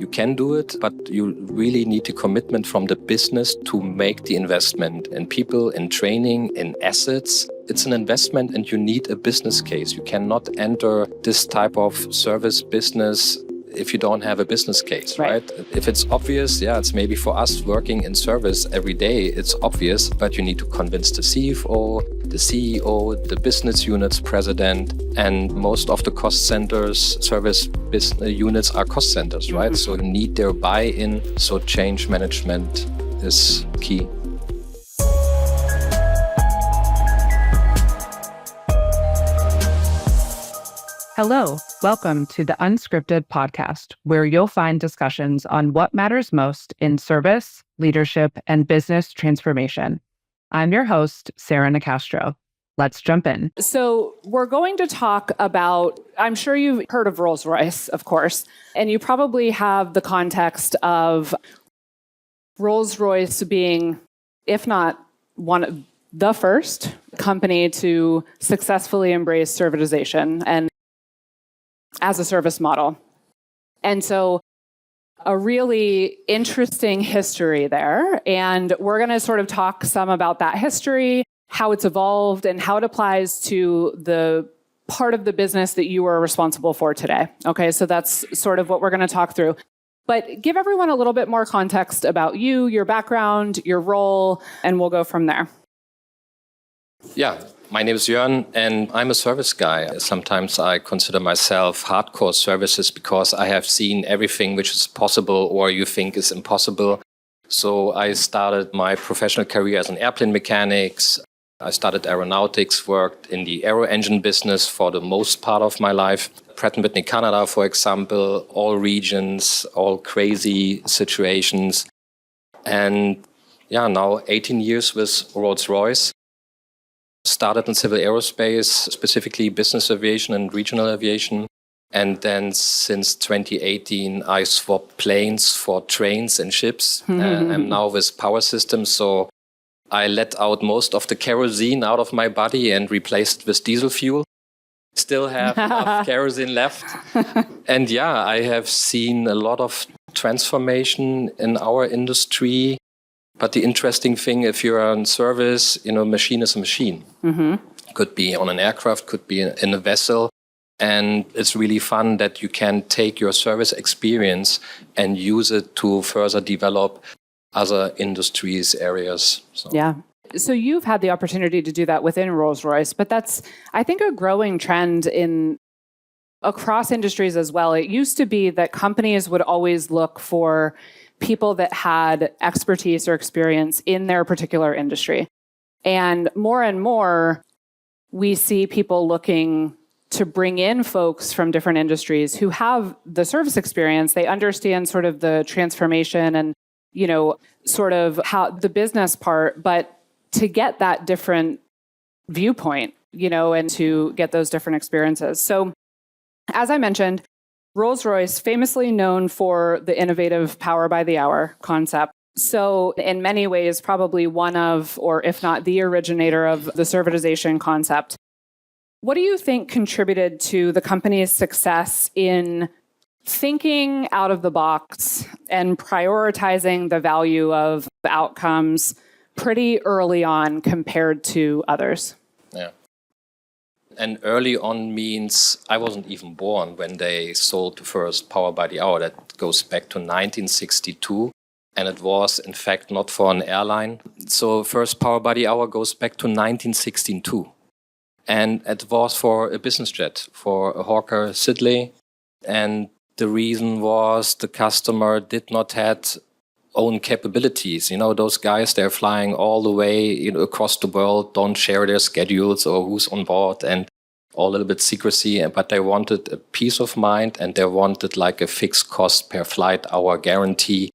You can do it, but you really need the commitment from the business to make the investment in people, in training, in assets. It's an investment and you need a business case. You cannot enter this type of service business if you don't have a business case, right? If it's obvious, it's maybe for us working in service every day, it's obvious, but you need to convince the CFO, the CEO, the business units president, and most of the cost centers, service business units are cost centers, right? So you need their buy-in, so change management is key. Hello, welcome to the Unscripted podcast, where you'll find discussions on what matters most in service, leadership, and business transformation. I'm your host, Sarah Nicastro. Let's jump in. So we're going to talk about, I'm sure you've heard of Rolls Royce, of course, and you probably have the context of Rolls Royce being, if not one of the first company to successfully embrace servitization and as a service model. And so a really interesting history there. And we're going to sort of talk some about that history, how it's evolved, and how it applies to the part of the business that you are responsible for today. Okay, so that's sort of what we're going to talk through. But give everyone a little bit more context about you, your background, your role, and we'll go from there. Yeah. My name is Joern, and I'm a service guy. Sometimes I consider myself hardcore services because I have seen everything which is possible or you think is impossible. So I started my professional career as an airplane mechanic. I started aeronautics, worked in the aero engine business for the most part of my life. Pratt & Whitney Canada, for example, all regions, all crazy situations. And now 18 years with Rolls Royce. Started in civil aerospace, specifically business aviation and regional aviation. And then since 2018, I swapped planes for trains and ships. I'm now with power systems. So I let out most of the kerosene out of my body and replaced it with diesel fuel. Still have enough kerosene left. And I have seen a lot of transformation in our industry. But the interesting thing, if you're on service, machine is a machine. Could be on an aircraft, could be in a vessel. And it's really fun that you can take your service experience and use it to further develop other industries, areas. So you've had the opportunity to do that within Rolls Royce, but that's, I think, a growing trend across industries as well. It used to be that companies would always look for people that had expertise or experience in their particular industry. And more, we see people looking to bring in folks from different industries who have the service experience. They understand sort of the transformation and, sort of how the business part, but to get that different viewpoint, and to get those different experiences. So as I mentioned, Rolls-Royce, famously known for the innovative power by the hour concept. So in many ways, probably one of, or if not the originator of the servitization concept. What do you think contributed to the company's success in thinking out of the box and prioritizing the value of outcomes pretty early on compared to others? Yeah. And early on means I wasn't even born when they sold the first power by the hour. That goes back to 1962. And it was, in fact, not for an airline. So first power by the hour goes back to 1962. And it was for a business jet, for a Hawker Siddeley. And the reason was the customer did not have own capabilities. Those guys, they're flying all the way across the world, don't share their schedules or who's on board and all a little bit secrecy. But they wanted a peace of mind and they wanted like a fixed cost per flight hour guarantee.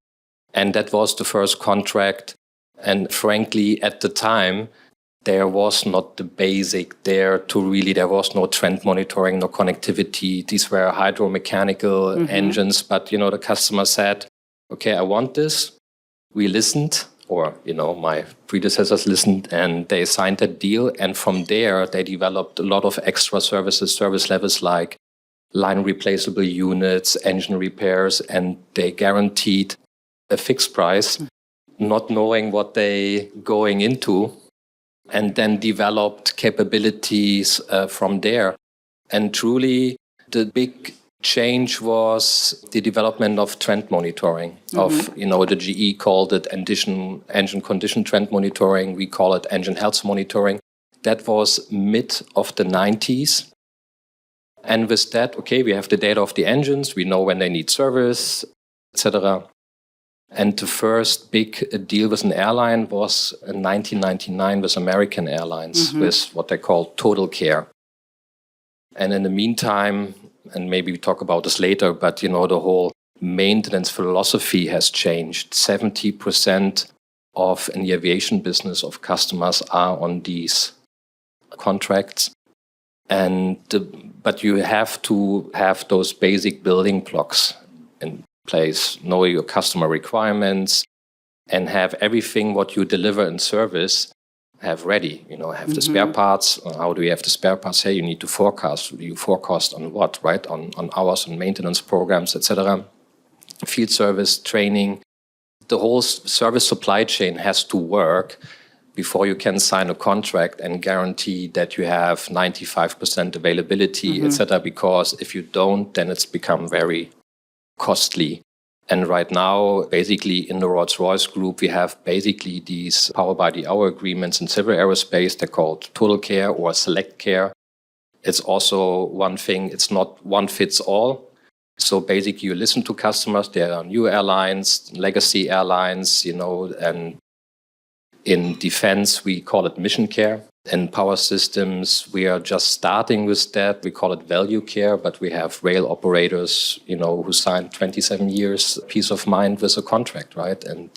And that was the first contract. And frankly, at the time, there was not the basic there there was no trend monitoring, no connectivity. These were hydromechanical engines. But, the customer said, okay, I want this. We listened, or, my predecessors listened, and they signed that deal. And from there, they developed a lot of extra services, service levels like line replaceable units, engine repairs, and they guaranteed a fixed price, not knowing what they going into, and then developed capabilities from there. And truly, the big change was the development of trend monitoring. Of the GE called it engine condition trend monitoring. We call it engine health monitoring. That was mid of the 90s. And with that, okay, we have the data of the engines. We know when they need service, etc. And the first big deal with an airline was in 1999 with American Airlines with what they call total care. And in the meantime, and maybe we talk about this later, but the whole maintenance philosophy has changed. 70% of an aviation business of customers are on these contracts. But you have to have those basic building blocks in place, know your customer requirements, and have everything what you deliver in service have ready. Have the spare parts. How do we have the spare parts? Hey, you need to forecast. You forecast on what, right? On hours, on maintenance programs, etc. Field service training. The whole service supply chain has to work before you can sign a contract and guarantee that you have 95% availability, etc. Because if you don't, then it's become very costly. And right now, basically in the Rolls Royce group, we have basically these power by the hour agreements in civil aerospace. They're called total care or select care. It's also one thing, it's not one fits all. So basically you listen to customers. There are new airlines, legacy airlines, and in defense, we call it mission care. In power systems, we are just starting with that. We call it value care, but we have rail operators, who signed 27 years peace of mind with a contract, right? And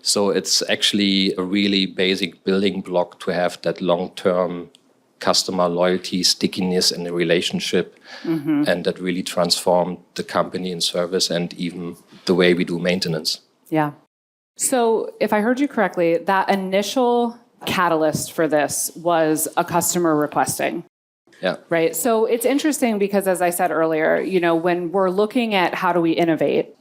so it's actually a really basic building block to have that long-term customer loyalty, stickiness in the relationship, and that really transformed the company in service and even the way we do maintenance. Yeah. So if I heard you correctly, that initial catalyst for this was a customer requesting. Yeah. Right. So it's interesting because, as I said earlier, when we're looking at how do we innovate,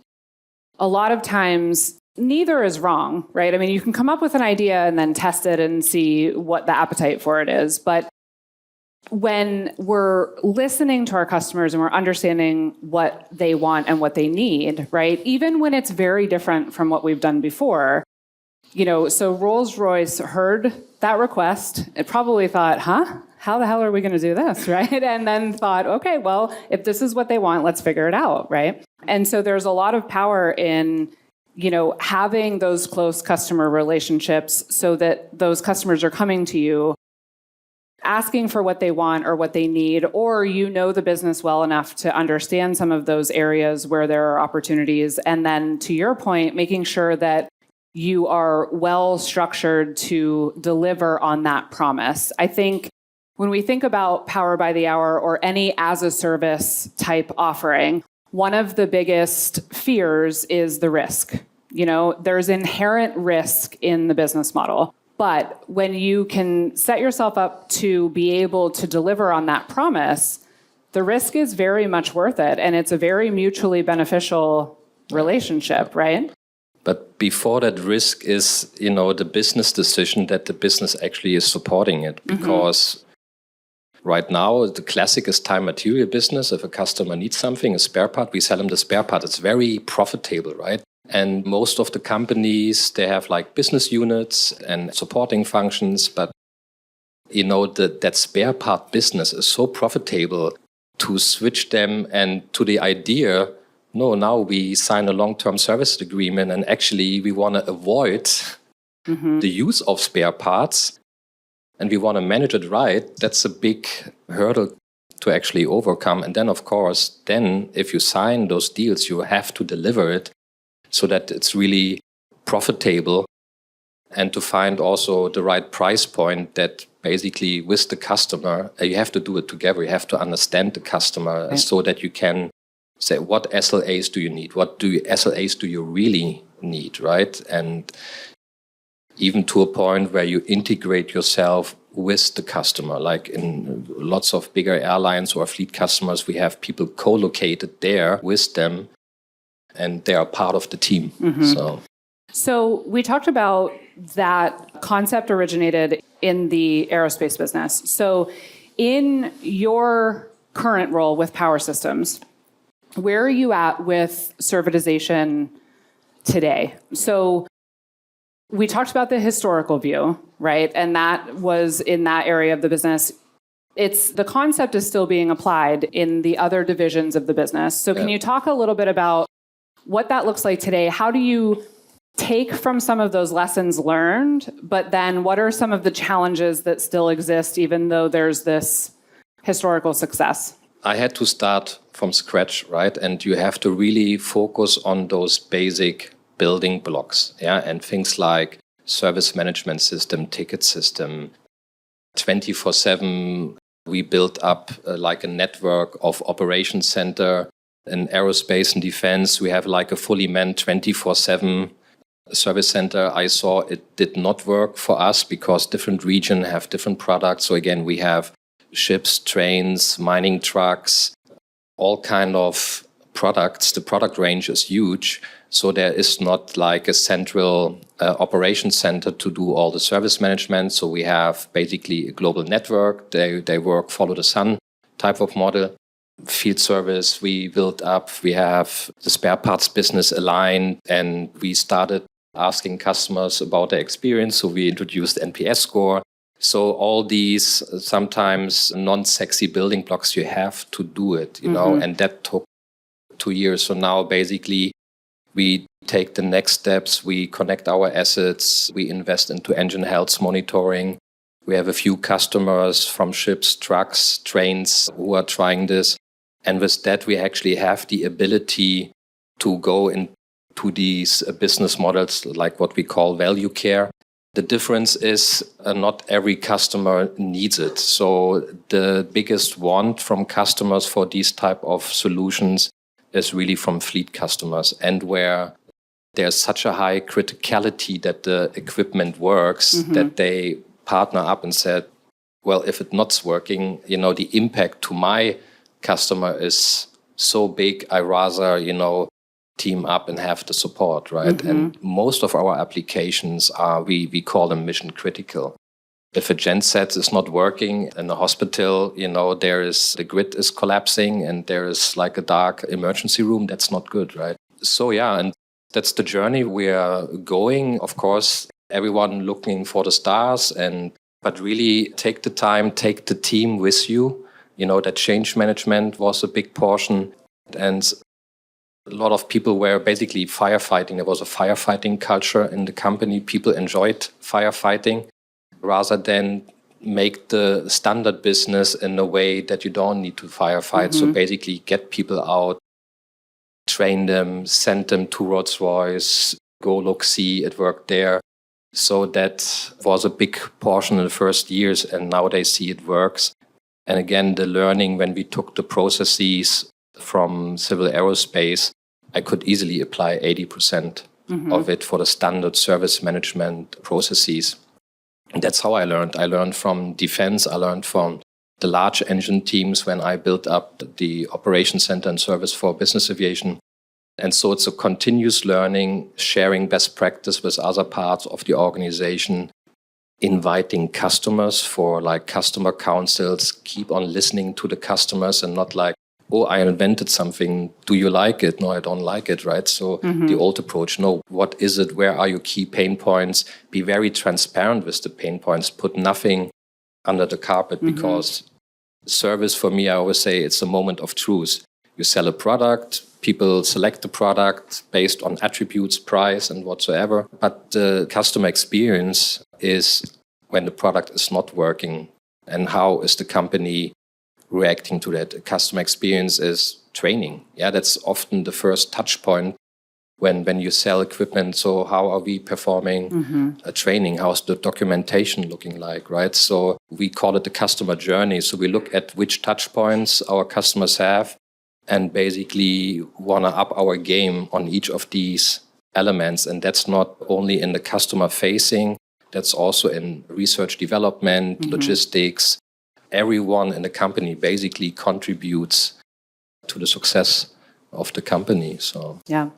a lot of times neither is wrong, right? I mean, you can come up with an idea and then test it and see what the appetite for it is. But when we're listening to our customers and we're understanding what they want and what they need, right? Even when it's very different from what we've done before, so Rolls-Royce heard that request. It probably thought, how the hell are we going to do this, right? And then thought, okay, well, if this is what they want, let's figure it out, right? And so there's a lot of power in, having those close customer relationships so that those customers are coming to you asking for what they want or what they need, or the business well enough to understand some of those areas where there are opportunities. And then to your point, making sure that you are well structured to deliver on that promise. I think when we think about power by the hour or any as a service type offering, one of the biggest fears is the risk. There's inherent risk in the business model. But when you can set yourself up to be able to deliver on that promise, the risk is very much worth it. And it's a very mutually beneficial relationship, right? But before that risk is, the business decision that the business actually is supporting it. Because right now, the classic is time material business. If a customer needs something, a spare part, we sell them the spare part. It's very profitable, right? And most of the companies, they have like business units and supporting functions. But, that spare part business is so profitable to switch them and to the idea, no, now we sign a long-term service agreement and actually we want to avoid the use of spare parts and we want to manage it right. That's a big hurdle to actually overcome. And then, of course, if you sign those deals, you have to deliver it so that it's really profitable, and to find also the right price point that basically with the customer, you have to do it together. You have to understand the customer so that you can say, what SLAs do you need? What SLAs do you really need, right? And even to a point where you integrate yourself with the customer. Like in lots of bigger airlines or fleet customers, we have people co-located there with them, and they are part of the team. So we talked about that concept originated in the aerospace business. So in your current role with Power Systems, where are you at with servitization today? So we talked about the historical view, right? And that was in that area of the business. The concept is still being applied in the other divisions of the business. So can you talk a little bit about what that looks like today? How do you take from some of those lessons learned, but then what are some of the challenges that still exist, even though there's this historical success? I had to start from scratch, right? And you have to really focus on those basic building blocks, and things like service management system, ticket system. 24/7, we built up like a network of operations center. In aerospace and defense, we have like a fully manned 24/7 service center. I saw it did not work for us because different regions have different products. So again, we have ships, trains, mining trucks, all kind of products. The product range is huge. So there is not like a central operations center to do all the service management. So we have basically a global network. They work follow the sun type of model. Field service we built up. We have the spare parts business aligned, and we started asking customers about their experience. So we introduced NPS score. So all these sometimes non-sexy building blocks, you have to do it, you know, and that took 2 years. So now basically we take the next steps. We connect our assets. We invest into engine health monitoring. We have a few customers from ships, trucks, trains who are trying this. And with that, we actually have the ability to go into these business models, like what we call value care. The difference is not every customer needs it. So the biggest want from customers for these type of solutions is really from fleet customers, and where there's such a high criticality that the equipment works that they partner up and said, well, if it's not working, you know, the impact to my customer is so big, I rather, you know, team up and have the support, right? And most of our applications are, we call them mission critical. If a genset is not working in a hospital, you know, the grid is collapsing and there is like a dark emergency room, that's not good, right? So yeah, and that's the journey we are going. Of course, everyone looking for the stars, but really take the time, take the team with you. You know, that change management was a big portion. And a lot of people were basically firefighting. There was a firefighting culture in the company. People enjoyed firefighting rather than make the standard business in a way that you don't need to firefight. So basically get people out, train them, send them to Rolls Royce, go look, see it worked there. So that was a big portion in the first years, and now they see it works. And again, the learning when we took the processes from civil aerospace, I could easily apply 80% of it for the standard service management processes. And that's how I learned. I learned from defense. I learned from the large engine teams when I built up the operations center and service for business aviation. And so it's a continuous learning, sharing best practice with other parts of the organization, inviting customers for like customer councils, keep on listening to the customers and not like, oh, I invented something. Do you like it? No, I don't like it, right? So the old approach, no, what is it? Where are your key pain points? Be very transparent with the pain points. Put nothing under the carpet because service for me, I always say it's a moment of truth. You sell a product, people select the product based on attributes, price, and whatsoever. But the customer experience is when the product is not working, and how is the company reacting to that. Customer experience is training. Yeah, that's often the first touch point when you sell equipment. So how are we performing a training? How's the documentation looking like, right? So we call it the customer journey. So we look at which touch points our customers have and basically want to up our game on each of these elements. And that's not only in the customer facing, That's also in research development, logistics. Everyone in the company basically contributes to the success of the company. So yeah.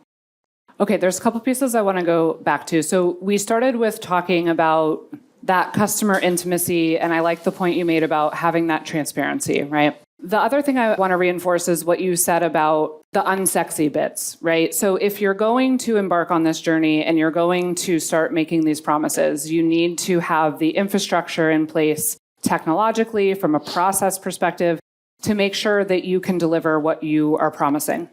Okay, there's a couple pieces I want to go back to. So we started with talking about that customer intimacy, and I like the point you made about having that transparency, right? The other thing I want to reinforce is what you said about the unsexy bits, right? So if you're going to embark on this journey and you're going to start making these promises, you need to have the infrastructure in place technologically from a process perspective to make sure that you can deliver what you are promising.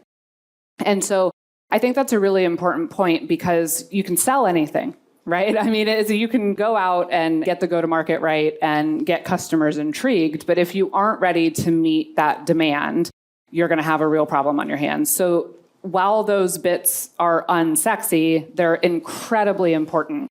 And so I think that's a really important point because you can sell anything, right? I mean, you can go out and get the go-to-market right and get customers intrigued, but if you aren't ready to meet that demand, you're going to have a real problem on your hands. So while those bits are unsexy, they're incredibly important.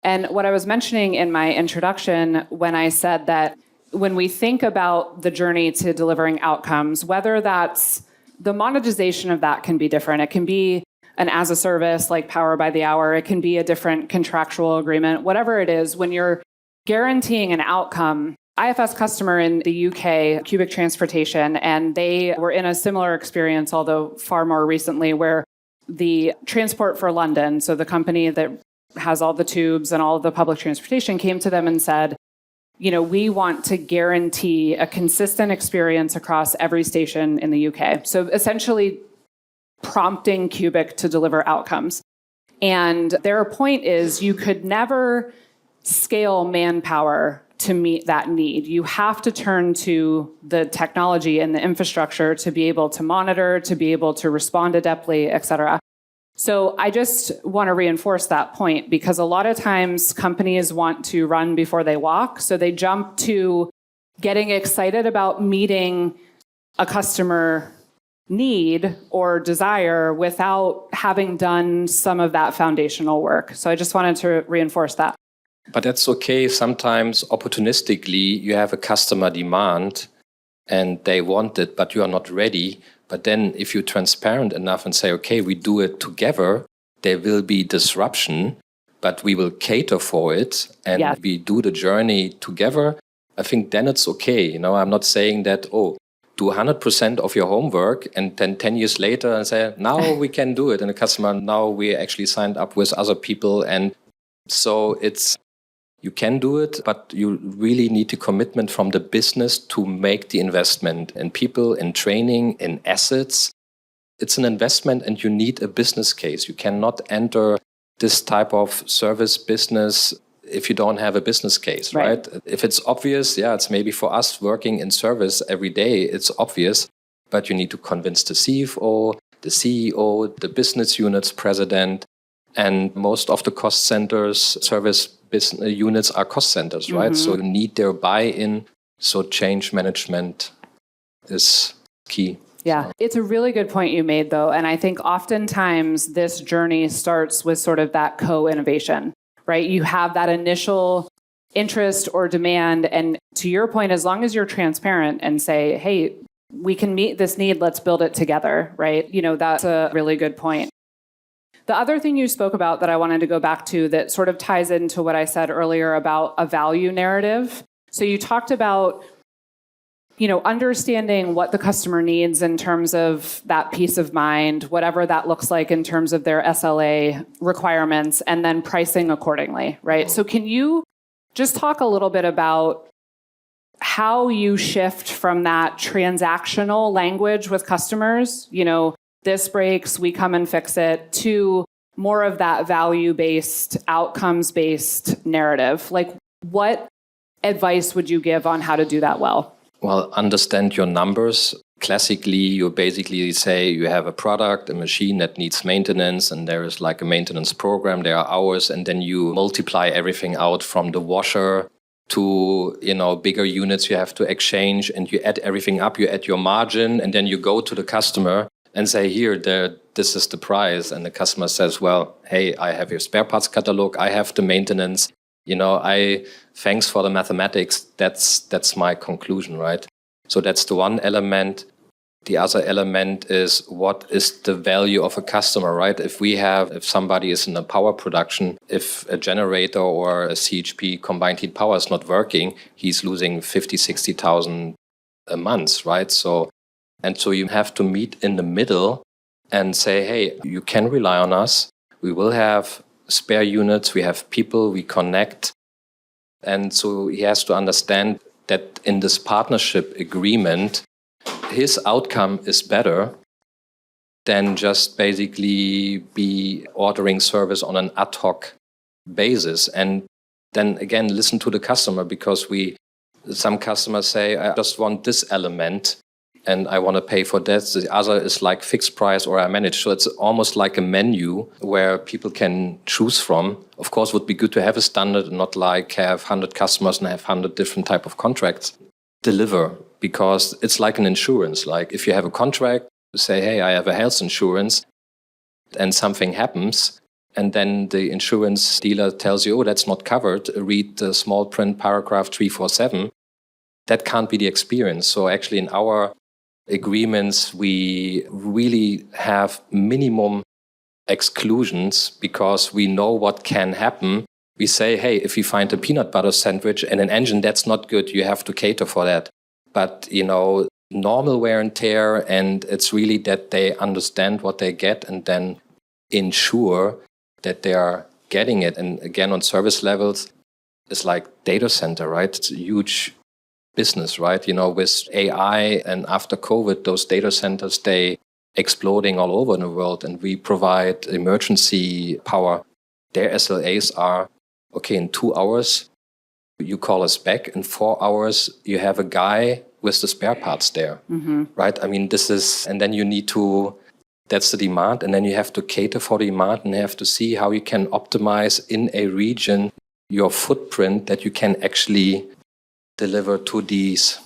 And what I was mentioning in my introduction when I said that when we think about the journey to delivering outcomes, whether that's the monetization of that can be different. It can be an as a service like Power by the Hour. It can be a different contractual agreement. Whatever it is, when you're guaranteeing an outcome, IFS customer in the UK, Cubic Transportation, and they were in a similar experience, although far more recently, where the Transport for London, so the company that has all the tubes and all of the public transportation, came to them and said, we want to guarantee a consistent experience across every station in the UK. So essentially prompting Cubic to deliver outcomes. And their point is you could never scale manpower to meet that need. You have to turn to the technology and the infrastructure to be able to monitor, to be able to respond adeptly, et cetera. So I just want to reinforce that point because a lot of times companies want to run before they walk. So they jump to getting excited about meeting a customer need or desire without having done some of that foundational work. So I just wanted to reinforce that. But that's okay. Sometimes opportunistically, you have a customer demand and they want it, but you are not ready. But then if you're transparent enough and say, okay, we do it together, there will be disruption, but we will cater for it and we do the journey together. I think then it's okay. I'm not saying that, do 100% of your homework and then 10 years later and say, now we can do it. And the customer, now we actually signed up with other people. And so you can do it, but you really need the commitment from the business to make the investment in people, in training, in assets. It's an investment and you need a business case. You cannot enter this type of service business if you don't have a business case, right? If it's obvious, it's maybe for us working in service every day, it's obvious, but you need to convince the CFO, the CEO, the business units president, and most of the cost centers, service business units are cost centers, right? So you need their buy-in. So change management is key. Yeah, it's a really good point you made, though. And I think oftentimes this journey starts with sort of that co-innovation, right? You have that initial interest or demand. And to your point, as long as you're transparent and say, hey, we can meet this need, let's build it together, right? That's a really good point. The other thing you spoke about that I wanted to go back to that sort of ties into what I said earlier about a value narrative. So you talked about, understanding what the customer needs in terms of that peace of mind, whatever that looks like in terms of their SLA requirements, and then pricing accordingly, right? So can you just talk a little bit about how you shift from that transactional language with customers, this breaks, we come and fix it, to more of that value-based, outcomes-based narrative? Like, what advice would you give on how to do that well? Well, understand your numbers. Classically, you basically say you have a product, a machine that needs maintenance, and there is like a maintenance program, there are hours, and then you multiply everything out from the washer to, bigger units you have to exchange, and you add everything up, you add your margin, and then you go to the customer and say, here, this is the price. And the customer says, well, hey, I have your spare parts catalog, I have the maintenance. Thanks for the mathematics. That's my conclusion, right? So that's the one element. The other element is what is the value of a customer, right? If somebody is in a power production, if a generator or a CHP combined heat power is not working, he's losing 50, 60,000 a month, right? So you have to meet in the middle and say, hey, you can rely on us. We will have spare units. We have people, we connect. And so he has to understand that in this partnership agreement, his outcome is better than just basically be ordering service on an ad hoc basis. And then again, listen to the customer, because some customers say, I just want this element and I want to pay for that. The other is like fixed price or I manage. So it's almost like a menu where people can choose from. Of course, it would be good to have a standard and not like have 100 customers and have 100 different type of contracts. Deliver, because it's like an insurance. Like if you have a contract, you say, hey, I have a health insurance and something happens, and then the insurance dealer tells you, oh, that's not covered. Read the small print paragraph 347. That can't be the experience. So actually in our agreements, we really have minimum exclusions because we know what can happen. We say, hey, if you find a peanut butter sandwich in an engine, that's not good. You have to cater for that. But, normal wear and tear, and it's really that they understand what they get and then ensure that they are getting it. And again, on service levels, it's like data center, right? It's a huge business, right? With AI and after COVID, those data centers, they exploding all over the world, and we provide emergency power. Their SLAs are, okay, in 2 hours, you call us back. In 4 hours, you have a guy with the spare parts there, right? I mean, and then you need to, that's the demand. And then you have to cater for the demand and you have to see how you can optimize in a region your footprint that you can actually deliver to these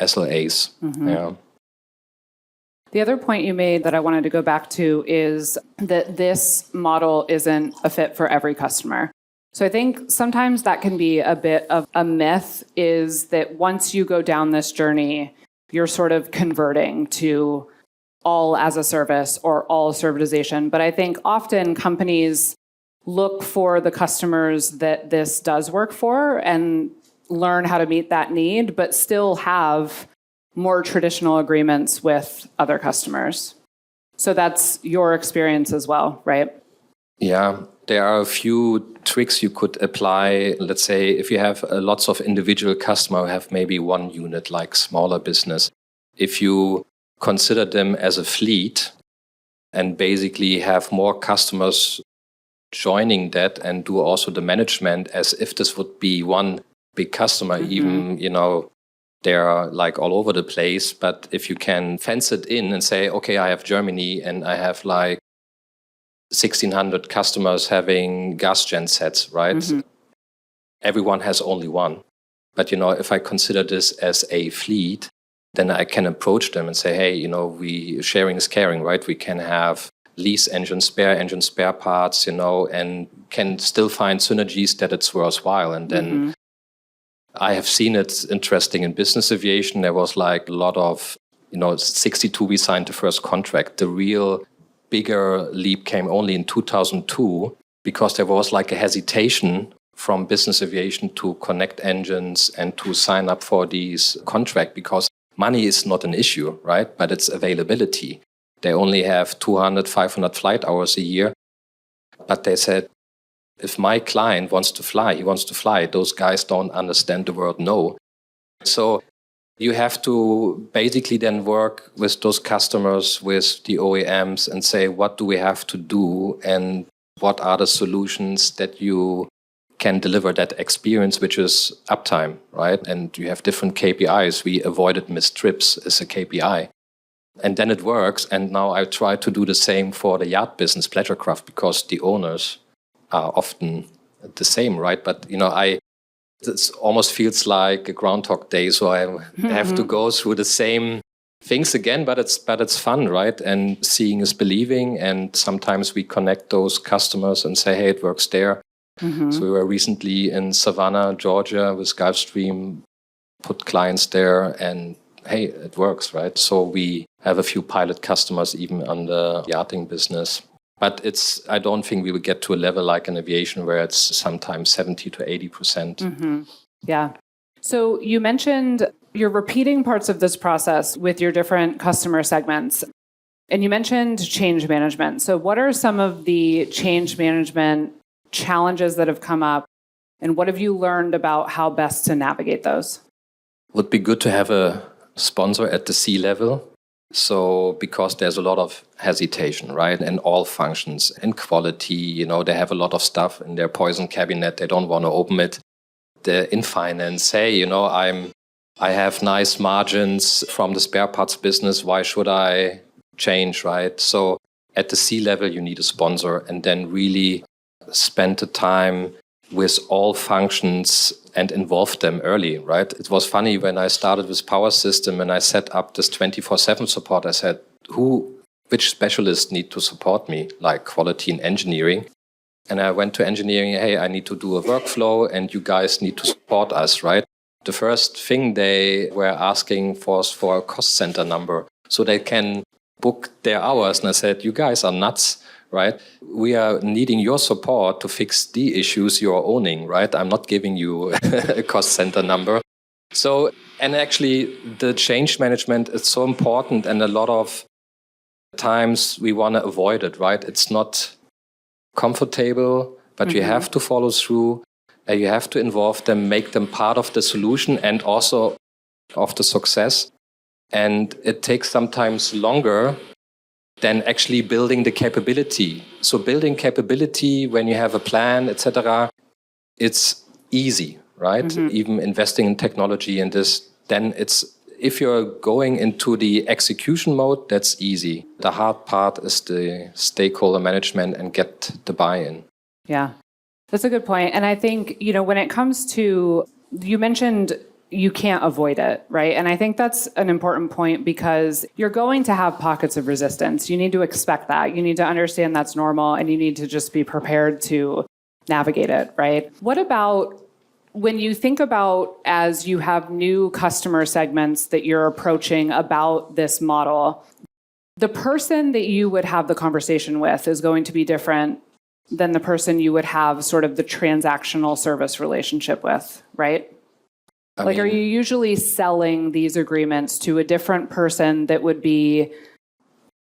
SLAs. Yeah. The other point you made that I wanted to go back to is that this model isn't a fit for every customer. So I think sometimes that can be a bit of a myth, is that once you go down this journey, you're sort of converting to all as a service or all servitization. But I think often companies look for the customers that this does work for and learn how to meet that need, but still have more traditional agreements with other customers. So that's your experience as well, right? Yeah, there are a few tricks you could apply. Let's say if you have lots of individual customers who have maybe one unit, like smaller business, if you consider them as a fleet and basically have more customers joining that and do also the management as if this would be one big customer, even, they're like all over the place. But if you can fence it in and say, okay, I have Germany and I have like 1,600 customers having gas gen sets, right? Everyone has only one. But, if I consider this as a fleet, then I can approach them and say, hey, sharing is caring, right? We can have lease engine spare parts, and can still find synergies that it's worthwhile. And then I have seen it interesting in business aviation. There was like a lot of, 62, we signed the first contract. The real bigger leap came only in 2002 because there was like a hesitation from business aviation to connect engines and to sign up for these contracts, because money is not an issue, right? But it's availability. They only have 200, 500 flight hours a year. But they said, if my client wants to fly, he wants to fly. Those guys don't understand the word no. So you have to basically then work with those customers, with the OEMs, and say, what do we have to do and what are the solutions that you can deliver that experience, which is uptime, right? And you have different KPIs. We avoided missed trips as a KPI. And then it works. And now I try to do the same for the yacht business, pleasure craft, because the owners are often the same, right? But, it almost feels like a Groundhog Day. So I have to go through the same things again, but it's fun, right? And seeing is believing. And sometimes we connect those customers and say, hey, it works there. So we were recently in Savannah, Georgia with Gulfstream, put clients there, and hey, it works, right? So we have a few pilot customers even on the yachting business. But I don't think we will get to a level like in aviation where it's sometimes 70 to 80%. Mm-hmm. Yeah. So you mentioned you're repeating parts of this process with your different customer segments. And you mentioned change management. So what are some of the change management challenges that have come up? And what have you learned about how best to navigate those? Would be good to have a sponsor at the C level. So because there's a lot of hesitation, right? In all functions, in quality, they have a lot of stuff in their poison cabinet. They don't want to open it. In finance, hey, I have nice margins from the spare parts business. Why should I change, right? So at the C level, you need a sponsor and then really spend the time with all functions and involve them early, right? It was funny when I started with Power System and I set up this 24/7 support. I said, which specialists need to support me, like quality and engineering? And I went to engineering, hey, I need to do a workflow and you guys need to support us, right? The first thing they were asking was for a cost center number so they can book their hours. And I said, you guys are nuts, right? We are needing your support to fix the issues you are owning, right? I'm not giving you a cost center number. So, and actually the change management is so important and a lot of times we want to avoid it, right? It's not comfortable, but you have to follow through. You have to involve them, make them part of the solution and also of the success. And it takes sometimes longer than actually building the capability. So building capability when you have a plan, etc., it's easy, right? Even investing in technology and this, then if you're going into the execution mode, that's easy. The hard part is the stakeholder management and get the buy-in. Yeah, that's a good point. And I think, when it comes to, you mentioned you can't avoid it, right? And I think that's an important point because you're going to have pockets of resistance. You need to expect that. You need to understand that's normal and you need to just be prepared to navigate it, right? What about when you think about as you have new customer segments that you're approaching about this model, the person that you would have the conversation with is going to be different than the person you would have sort of the transactional service relationship with, right? Are you usually selling these agreements to a different person that would be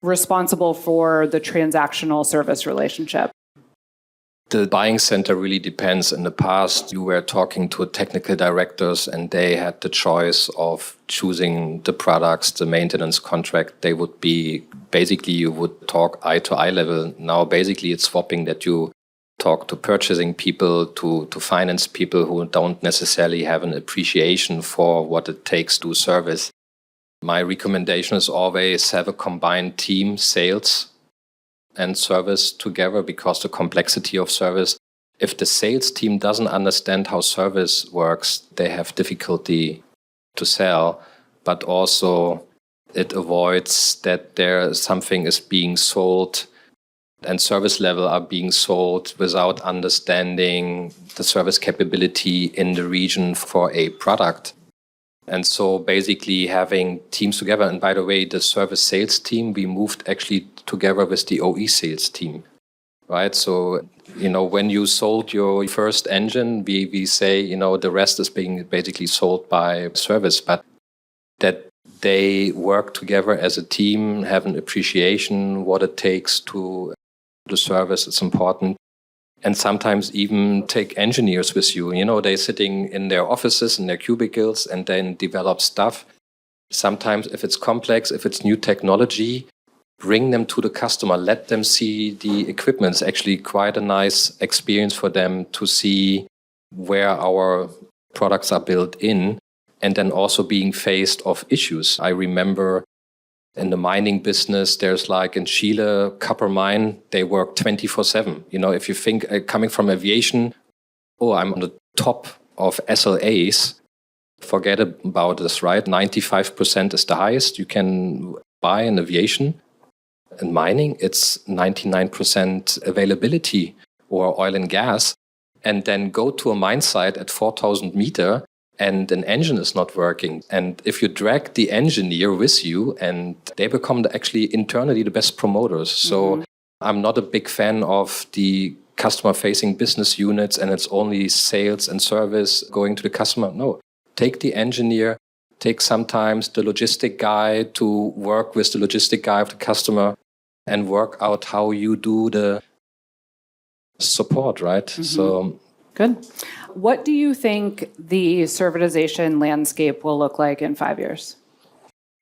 responsible for the transactional service relationship? The buying center really depends. In the past, you were talking to technical directors and they had the choice of choosing the products, the maintenance contract. They would be, basically, you would talk eye to eye level. Now, basically, it's swapping that you talk to purchasing people, to finance people who don't necessarily have an appreciation for what it takes to service. My recommendation is always have a combined team, sales and service together, because the complexity of service, if the sales team doesn't understand how service works, they have difficulty to sell, but also it avoids that something is being sold and service level are being sold without understanding the service capability in the region for a product. And so basically having teams together. And by the way, the service sales team, we moved actually together with the OE sales team, right? So, when you sold your first engine, we say, the rest is being basically sold by service, but that they work together as a team, have an appreciation what it takes to the service. It's important. And sometimes even take engineers with you. They're sitting in their offices, in their cubicles, and then develop stuff. Sometimes if it's complex, if it's new technology, bring them to the customer. Let them see the equipment. It's actually quite a nice experience for them to see where our products are built in, and then also being faced of issues. I remember in the mining business, there's like in Chile, copper mine, they work 24/7. If you think coming from aviation, I'm on the top of SLAs, forget about this, right? 95% is the highest you can buy in aviation. In mining, it's 99% availability, or oil and gas. And then go to a mine site at 4,000 meter and an engine is not working. And if you drag the engineer with you, and they become actually internally the best promoters. So I'm not a big fan of the customer-facing business units and it's only sales and service going to the customer. No, take the engineer, take sometimes the logistic guy to work with the logistic guy of the customer and work out how you do the support, right? So good. What do you think the servitization landscape will look like in 5 years?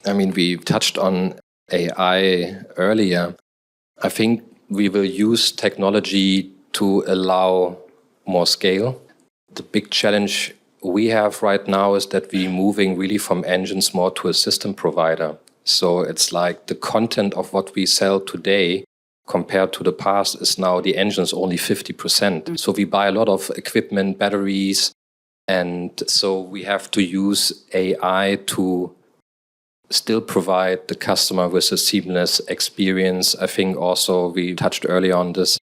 I mean, we touched on AI earlier. I think we will use technology to allow more scale. The big challenge we have right now is that we're moving really from engines more to a system provider. So it's like the content of what we sell today compared to the past is now the engine is only 50%. So we buy a lot of equipment, batteries, and so we have to use AI to still provide the customer with a seamless experience. I think also we touched earlier on this.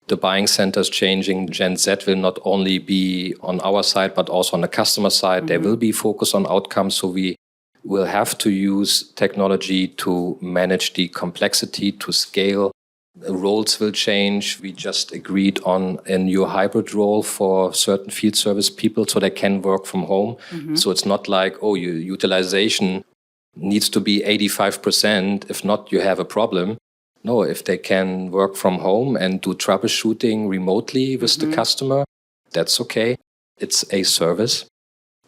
The buying center is changing. Gen Z will not only be on our side, but also on the customer side. There will be focus on outcomes. So we will have to use technology to manage the complexity, to scale. The roles will change. We just agreed on a new hybrid role for certain field service people so they can work from home. So it's not like, oh, your utilization needs to be 85%. If not, you have a problem. No, if they can work from home and do troubleshooting remotely with the customer, that's okay. It's a service.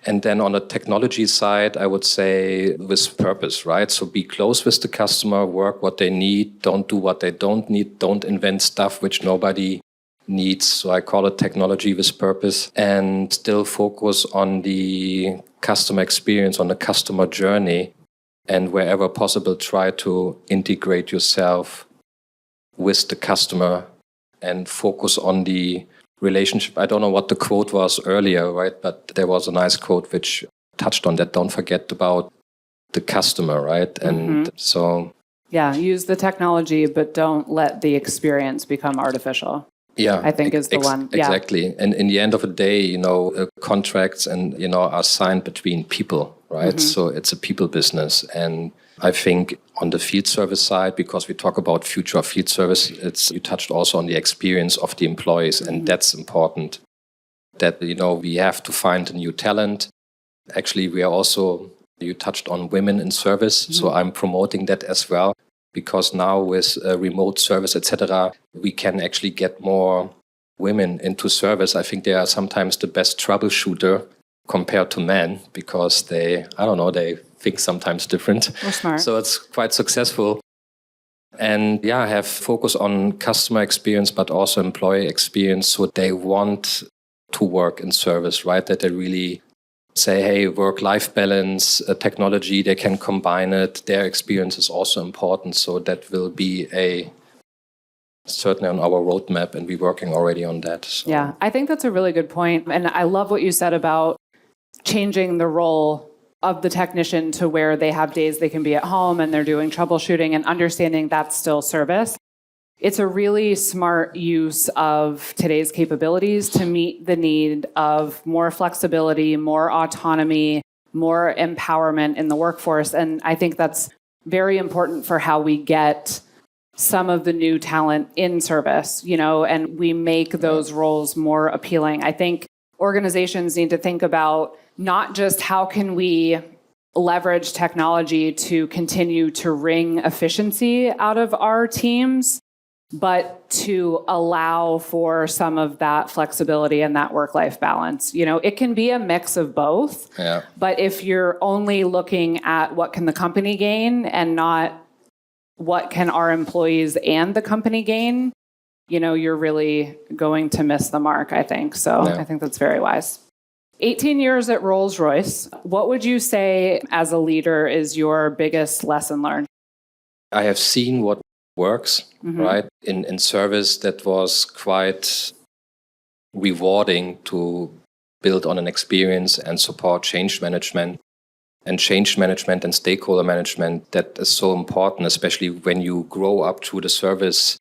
And then on the technology side, I would say with purpose, right? So be close with the customer, work what they need, don't do what they don't need, don't invent stuff which nobody needs. So I call it technology with purpose, and still focus on the customer experience, on the customer journey, and wherever possible, try to integrate yourself with the customer and focus on the relationship. I don't know what the quote was earlier, right? But there was a nice quote which touched on that. Don't forget about the customer, right? And so... Yeah, use the technology, but don't let the experience become artificial. Yeah, I think is the one. Yeah. Exactly. And in the end of the day, contracts and, are signed between people, right? So it's a people business. And I think on the field service side, because we talk about future of field service, you touched also on the experience of the employees, and that's important. That, we have to find a new talent. Actually, you touched on women in service, so I'm promoting that as well. Because now with remote service, etc., we can actually get more women into service. I think they are sometimes the best troubleshooter compared to men because they think sometimes different. We're smart. So it's quite successful. And have focus on customer experience, but also employee experience. So they want to work in service, right? That they really say, hey, work-life balance, technology, they can combine it. Their experience is also important. So that will be certainly on our roadmap, and we're working already on that. So. Yeah, I think that's a really good point. And I love what you said about changing the role of the technician to where they have days they can be at home and they're doing troubleshooting and understanding that's still service. It's a really smart use of today's capabilities to meet the need of more flexibility, more autonomy, more empowerment in the workforce. And I think that's very important for how we get some of the new talent in service, and we make those roles more appealing. I think organizations need to think about not just how can we leverage technology to continue to wring efficiency out of our teams, but to allow for some of that flexibility and that work-life balance. It can be a mix of both, but if you're only looking at what can the company gain and not what can our employees and the company gain, you're really going to miss the mark, I think. So I think that's very wise. 18 years at Rolls Royce, what would you say as a leader is your biggest lesson learned? I have seen what works, right? In service, that was quite rewarding to build on an experience and support change management. And change management and stakeholder management, that is so important, especially when you grow up through the service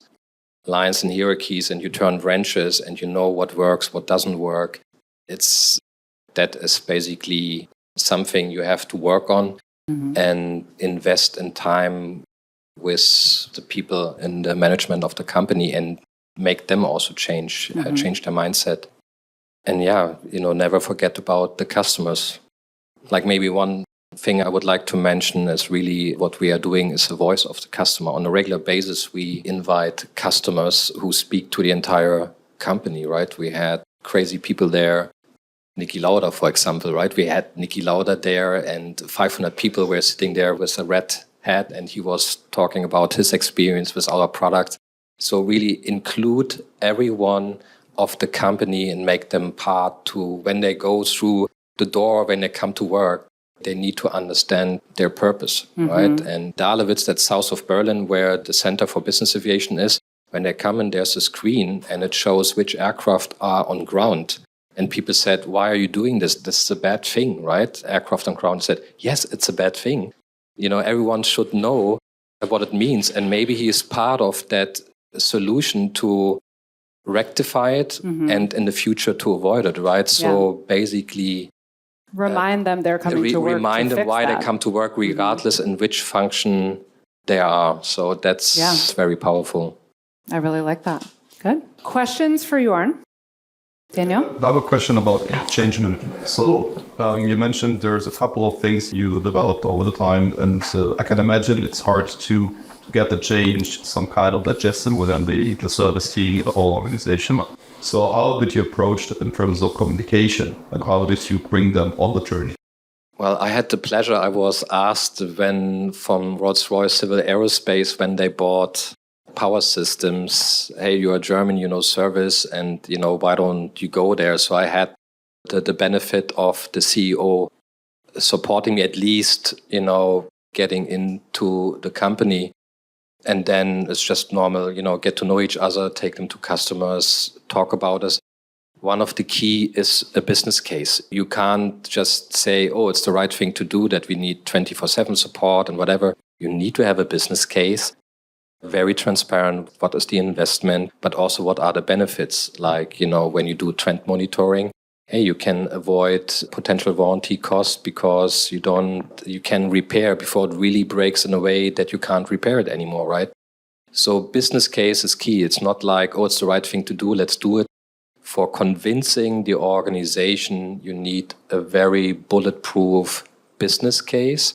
lines and hierarchies and you turn wrenches and you know what works, what doesn't work. It's That is basically something you have to work on and invest in time with the people in the management of the company and make them also change their mindset. And never forget about the customers. Like maybe one thing I would like to mention is really what we are doing is the voice of the customer. On a regular basis, we invite customers who speak to the entire company, right? We had crazy people there. Niki Lauda, for example, right? We had Niki Lauda there and 500 people were sitting there with a red hat and he was talking about his experience with our product. So really include everyone of the company and make them part to when they go through the door, when they come to work, they need to understand their purpose, right? And Dahlewitz, that's south of Berlin, where the Center for Business Aviation is, when they come in, there's a screen and it shows which aircraft are on ground. And people said, why are you doing this? This is a bad thing, right? Aircraft on ground said, yes, it's a bad thing. Everyone should know what it means. And maybe he is part of that solution to rectify it and in the future to avoid it, right? So basically... Remind them they're coming to work. Remind them why they come to work, regardless in which function they are. So that's very powerful. I really like that. Good. Questions for Joern? Daniel? I have a question about change management. So you mentioned there's a couple of things you developed over the time, and I can imagine it's hard to get the change, some kind of digestion within the service team, the whole organization. So how did you approach it in terms of communication, and how did you bring them on the journey? Well, I had the pleasure. I was asked from Rolls Royce Civil Aerospace when they bought Power Systems, hey, you're German, you know service, and why don't you go there? So I had the benefit of the CEO supporting me, at least, getting into the company. And then it's just normal, get to know each other, take them to customers, talk about us. One of the key is a business case. You can't just say, oh, it's the right thing to do, that we need 24/7 support and whatever. You need to have a business case, very transparent. What is the investment, but also what are the benefits? Like, when you do trend monitoring, hey, you can avoid potential warranty costs because you can repair before it really breaks in a way that you can't repair it anymore, right? So business case is key. It's not like, oh, it's the right thing to do, let's do it. For convincing the organization, you need a very bulletproof business case,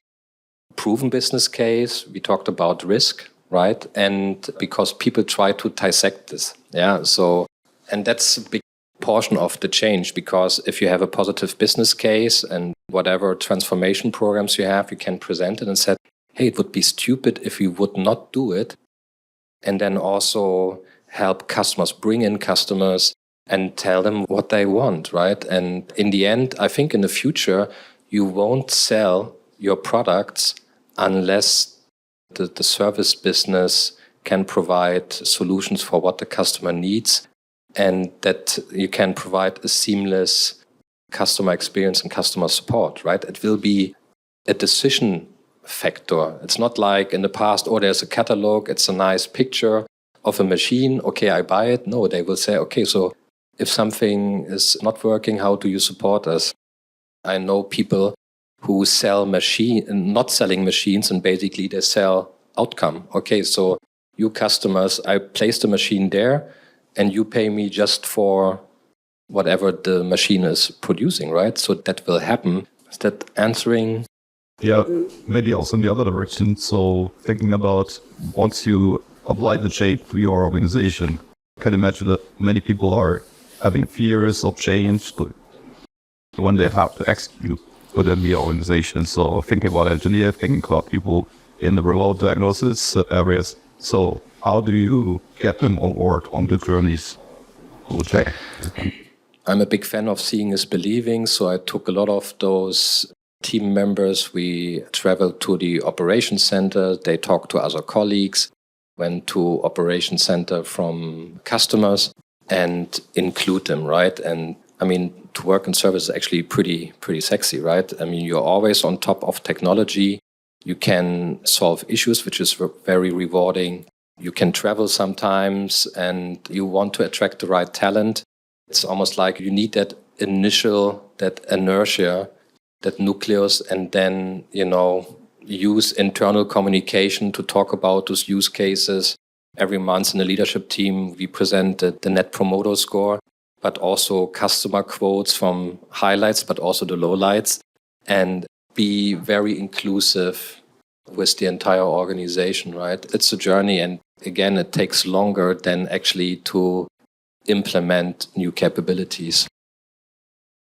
proven business case. We talked about risk, right? And because people try to dissect this. And that's a big portion of the change, because if you have a positive business case and whatever transformation programs you have, you can present it and say, hey, it would be stupid if we would not do it. And then also help customers, bring in customers and tell them what they want, right? And in the end, I think in the future, you won't sell your products unless the service business can provide solutions for what the customer needs, and that you can provide a seamless customer experience and customer support, right? It will be a decision factor. It's not like in the past, oh, there's a catalog, it's a nice picture of a machine, okay, I buy it. No, they will say, okay, so if something is not working, how do you support us? I know people who sell not selling machines, and basically they sell outcome. Okay, so you customers, I place the machine there, and you pay me just for whatever the machine is producing, right? So that will happen. Is that answering? Yeah, maybe also in the other direction. So thinking about once you apply the change to your organization, I can imagine that many people are having fears of change when they have to execute within the organization. So thinking about engineers, thinking about people in the remote diagnosis areas. So how do you get them on board on the journeys? I'm a big fan of seeing is believing. So I took a lot of those team members. We traveled to the operations center. They talked to other colleagues, went to operations center from customers and include them, right? And I mean, to work in service is actually pretty sexy, right? I mean, you're always on top of technology. You can solve issues, which is very rewarding. You can travel sometimes and you want to attract the right talent. It's almost like you need that that inertia, that nucleus, and then, use internal communication to talk about those use cases. Every month in the leadership team, we present the Net Promoter Score, but also customer quotes from highlights, but also the lowlights, and be very inclusive with the entire organization, right? It's a journey, and again, it takes longer than actually to implement new capabilities.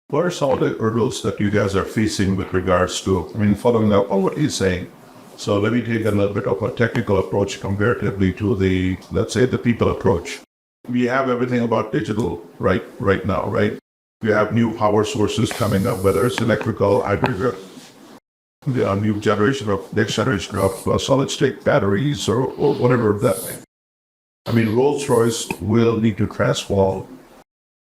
What are some of the hurdles that you guys are facing with regards to, following up on what he's saying? So let me take a little bit of a technical approach comparatively to let's say the people approach. We have everything about digital right now, right? We have new power sources coming up, whether it's electrical, hybrid, the next generation of solid state batteries or whatever that may. Rolls Royce will need to transform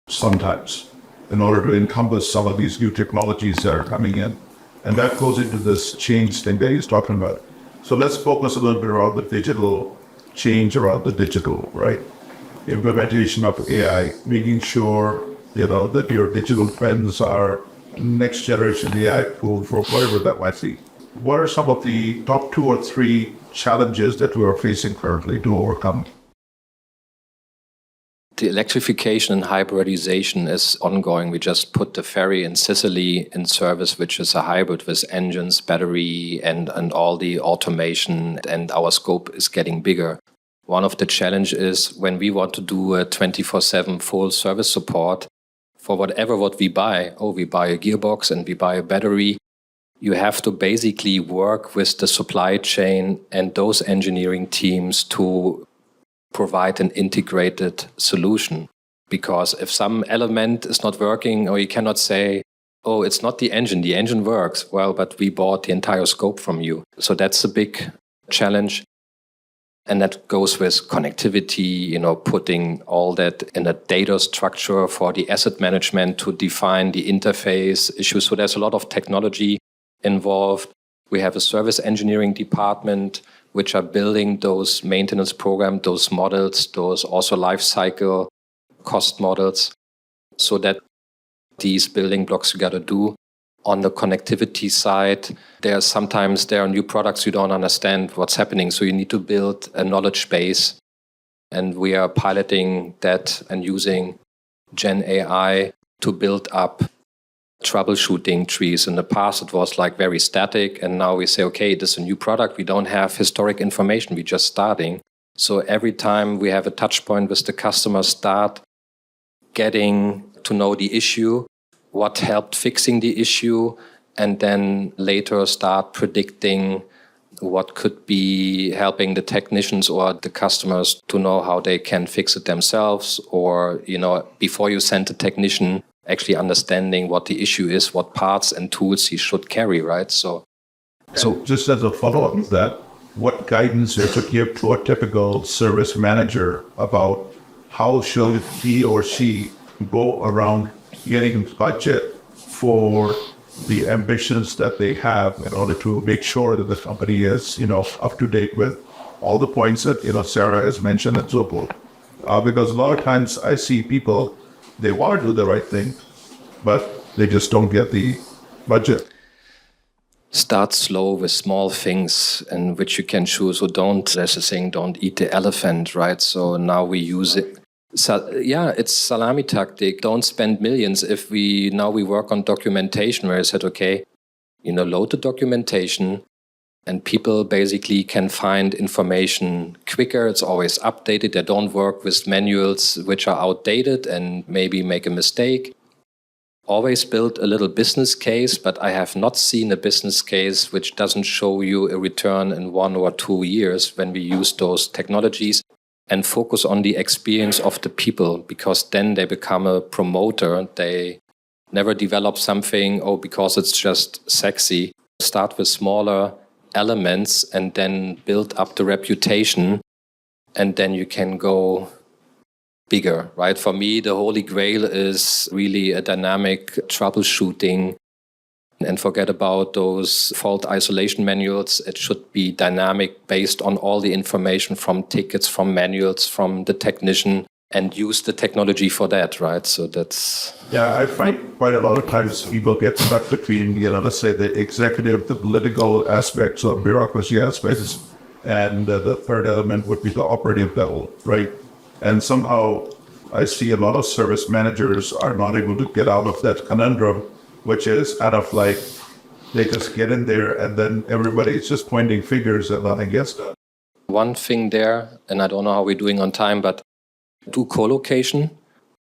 sometimes in order to encompass some of these new technologies that are coming in. And that goes into this change thing that he's talking about. So let's focus a little bit around the digital change, around the digital, right? Implementation of AI, making sure, that your digital trends are next generation AI tool for whatever that might be. What are some of the top 2 or 3 challenges that we are facing currently to overcome? The electrification and hybridization is ongoing. We just put the ferry in Sicily in service, which is a hybrid with engines, battery, and all the automation, and our scope is getting bigger. One of the challenges is when we want to do a 24/7 full service support for what we buy. We buy a gearbox and we buy a battery. You have to basically work with the supply chain and those engineering teams to provide an integrated solution. Because if some element is not working, or you cannot say, it's not the engine works. Well, but we bought the entire scope from you. So that's a big challenge. And that goes with connectivity, putting all that in a data structure for the asset management to define the interface issues. So there's a lot of technology involved. We have a service engineering department which are building those maintenance programs, those models, those also life cycle cost models, so that these building blocks you got to do. On the connectivity side, there are new products you don't understand what's happening, so you need to build a knowledge base. And we are piloting that and using Gen AI to build up troubleshooting trees. In the past, it was like very static, and now we say, okay, this is a new product. We don't have historic information. We're just starting. So every time we have a touch point with the customer, start getting to know the issue, what helped fixing the issue, and then later start predicting what could be helping the technicians or the customers to know how they can fix it themselves, or, before you send the technician, actually understanding what the issue is, what parts and tools he should carry, right? So just as a follow-up to that, what guidance you should give to a typical service manager about how should he or she go around getting budget for the ambitions that they have in order to make sure that the company is, up to date with all the points that, Sarah has mentioned and so forth. Because a lot of times I see people, they want to do the right thing, but they just don't get the budget. Start slow with small things in which you can choose. So there's a saying, don't eat the elephant, right? So now we use it. It's salami tactic. Don't spend millions. Now we work on documentation, where I said, okay, load the documentation, and people basically can find information quicker. It's always updated. They don't work with manuals which are outdated and maybe make a mistake. Always build a little business case, but I have not seen a business case which doesn't show you a return in 1 or 2 years when we use those technologies. And focus on the experience of the people, because then they become a promoter. They never develop something, because it's just sexy. Start with smaller elements and then build up the reputation, and then you can go bigger, right? For me, the holy grail is really a dynamic troubleshooting, and forget about those fault isolation manuals. It should be dynamic based on all the information from tickets, from manuals, from the technician, and use the technology for that, right? So that's... Yeah, I find quite a lot of times people get stuck between, let's say the executive, the political aspects or bureaucracy aspects, and the third element would be the operative level, right? And somehow I see a lot of service managers are not able to get out of that conundrum, which is kind of like they just get in there and then everybody's just pointing fingers and nothing gets done. One thing there, and I don't know how we're doing on time, but do co-location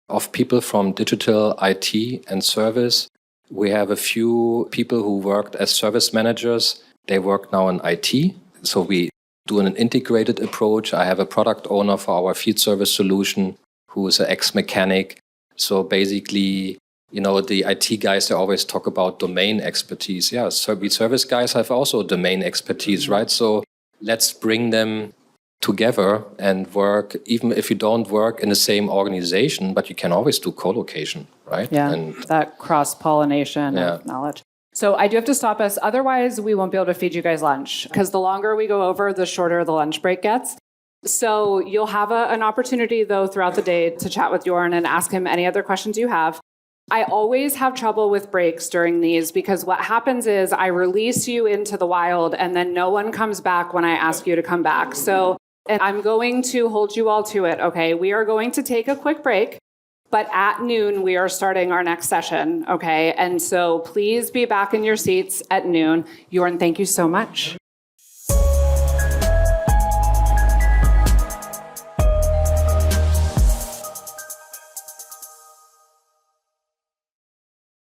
of people from digital, IT, and service. We have a few people who worked as service managers. They work now in IT. So we do an integrated approach. I have a product owner for our field service solution who is an ex-mechanic. So basically, the IT guys, they always talk about domain expertise. Yeah, we service guys have also domain expertise, right? So let's bring them together and work, even if you don't work in the same organization, but you can always do co-location, right? Yeah, And that cross-pollination of knowledge. So I do have to stop us. Otherwise, we won't be able to feed you guys lunch because the longer we go over, the shorter the lunch break gets. So you'll have an opportunity, though, throughout the day to chat with Joern and ask him any other questions you have. I always have trouble with breaks during these because what happens is I release you into the wild and then no one comes back when I ask you to come back. So, and I'm going to hold you all to it, okay? We are going to take a quick break, but at noon, we are starting our next session, okay? And so please be back in your seats at noon. Joern, thank you so much.